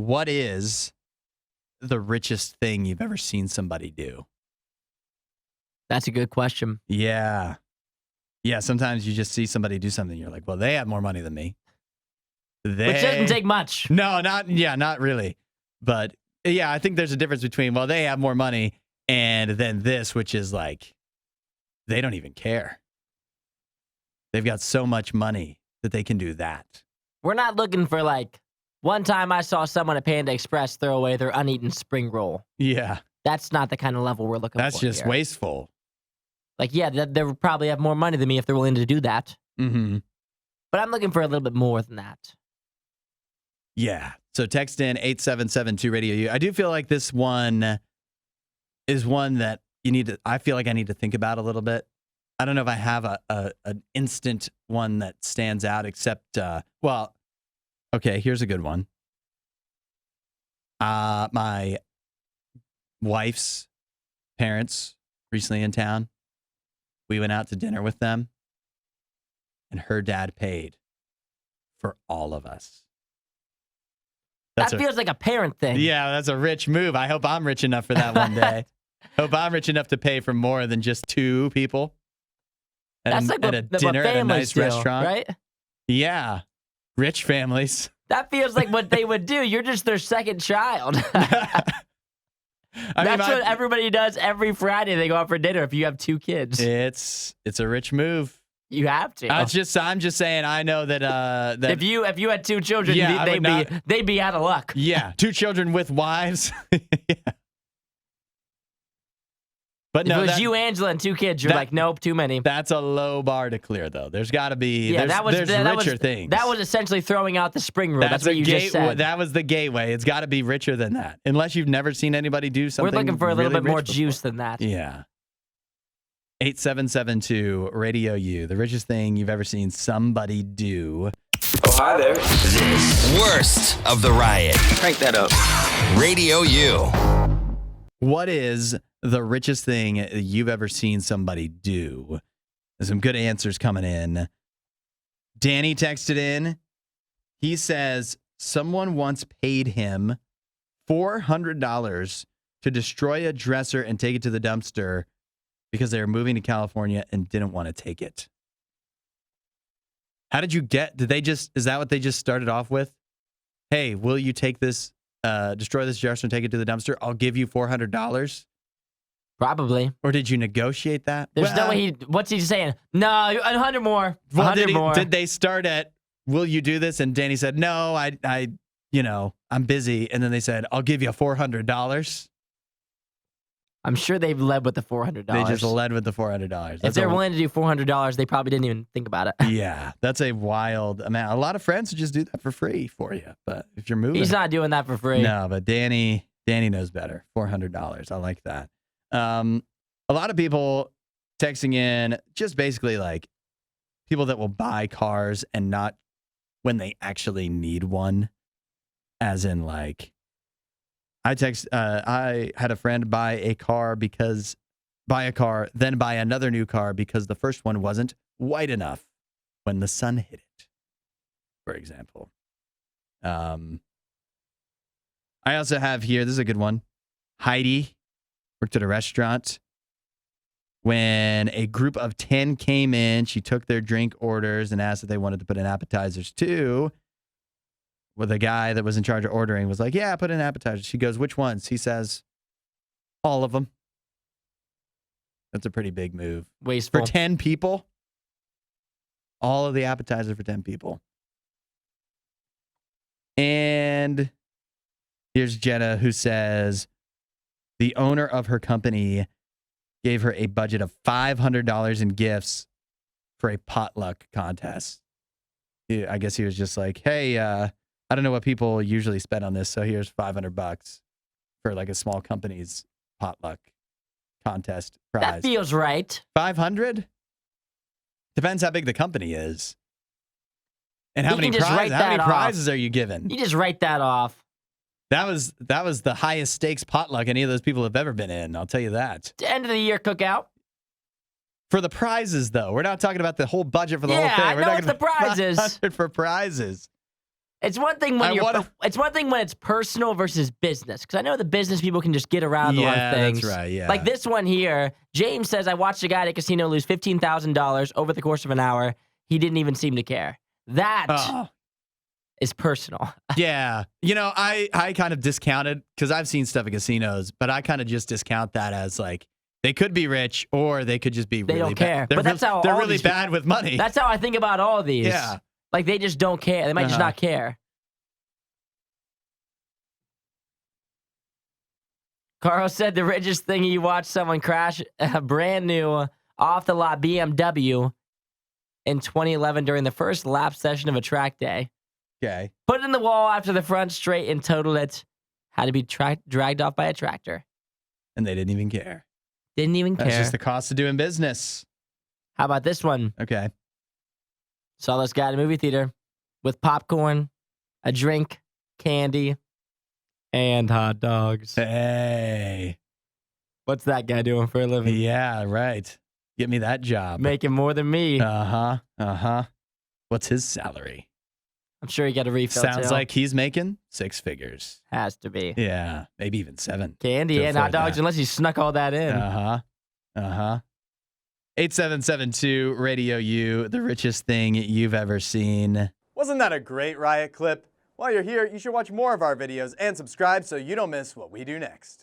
What is the richest thing you've ever seen somebody do? That's a good question. Yeah. Yeah, sometimes you just see somebody do something, you're like, well, they have more money than me. Which doesn't take much. No, not really. But yeah, I think there's a difference between, well, they have more money and then this, which is like, they don't even care. They've got so much money that they can do that. We're not looking for like, one time I saw someone at Panda Express throw away their uneaten spring roll. Yeah. That's not the kind of level we're looking for. That's just here. wasteful. Like, yeah, they would probably have more money than me if they're willing to do that. Mm-hmm. But I'm looking for a little bit more than that. Yeah. So text in 8772 Radio U. I do feel like this one is one that I feel like I need to think about a little bit. I don't know if I have an instant one that stands out except, okay, here's a good one. My wife's parents recently in town. We went out to dinner with them, and her dad paid for all of us. That feels like a parent thing. Yeah, that's a rich move. I hope I'm rich enough for that one day. Hope I'm rich enough to pay for more than just two people. That's like at a dinner at a nice restaurant, right? Yeah, rich families. That feels like what they would do. You're just their second child. That's what everybody does every Friday. They go out for dinner if you have two kids. It's a rich move. You have to. I'm just saying. I know that that if you had two children, they'd be out of luck. Yeah, two children with wives. Yeah. But no, if it was you, Angela, and two kids, you're like, nope, too many. That's a low bar to clear, though. There's got to be. Yeah, there's richer things. That was essentially throwing out the spring rule. That's what you just said. That was the gateway. It's got to be richer than that, unless you've never seen anybody do something. We're looking for a little really bit more before. juice than that. Yeah. 8772 Radio U, the richest thing you've ever seen somebody do. Oh, hi there. This worst of the riot. Crank that up. Radio U. What is the richest thing you've ever seen somebody do? There's some good answers coming in. Danny texted in. He says someone once paid him $400 to destroy a dresser and take it to the dumpster because they were moving to California and didn't want to take it. How did you is that what they just started off with? Hey, will you take this, destroy this dresser and take it to the dumpster? I'll give you $400. Probably. Or did you negotiate that? There's no way what's he saying? No, 100 more. Well, 100 more. Did they start at, will you do this? And Danny said, no, I'm busy. And then they said, I'll give you $400. I'm sure they've led with the $400. They just led with the $400. If they're willing to do $400, they probably didn't even think about it. Yeah, that's a wild amount. A lot of friends would just do that for free for you. But if you're moving. He's not doing that for free. No, but Danny knows better. $400. I like that. A lot of people texting in just basically like people that will buy cars and not when they actually need one. As in like, I had a friend buy a car, then buy another new car because the first one wasn't white enough when the sun hit it, for example. I also have here, this is a good one. Heidi worked at a restaurant. When a group of 10 came in, she took their drink orders and asked if they wanted to put in appetizers too. Well, the guy that was in charge of ordering was like, yeah, put in appetizers. She goes, which ones? He says, all of them. That's a pretty big move. Wasteful. For 10 people? All of the appetizers for 10 people. And here's Jenna who says the owner of her company gave her a budget of $500 in gifts for a potluck contest. I guess he was just like, hey, I don't know what people usually spend on this, so here's $500 for like a small company's potluck contest prize. That feels right. 500? Depends how big the company is. And how many prizes are you given? You just write that off. That was the highest stakes potluck any of those people have ever been in, I'll tell you that. End of the year cookout. For the prizes, though. We're not talking about the whole budget for the whole thing. I know it's the prizes. $500 for prizes. It's one thing when it's one thing when it's personal versus business. Because I know the business people can just get around a lot of things. That's right. Yeah. Like this one here, James says, I watched a guy at a casino lose $15,000 over the course of an hour. He didn't even seem to care. That is personal. Yeah. You know, I kind of discounted, because I've seen stuff at casinos, but I kind of just discount that as like, they could be rich or they could just be They really don't care. bad. But that's how they're all really these bad with money. That's how I think about all of these. Yeah. Like they just don't care. They might just not care. Carl said the richest thing he watched someone crash a brand new off the lot BMW in 2011 during the first lap session of a track day. Okay. Put it in the wall after the front straight and totaled it. Had to be dragged off by a tractor. And they didn't even care. Didn't even care. That's just the cost of doing business. How about this one? Okay. Saw this guy at a movie theater with popcorn, a drink, candy, and hot dogs. Hey. What's that guy doing for a living? Yeah, right. Get me that job. Making more than me. Uh-huh. What's his salary? I'm sure he got a refill. Sounds too. like he's making 6 figures. Has to be. Yeah, maybe even 7. Candy to and hot afford dogs, that. unless he snuck all that in. 8772 Radio U, the richest thing you've ever seen. Wasn't that a great Riot clip? While you're here, you should watch more of our videos and subscribe so you don't miss what we do next.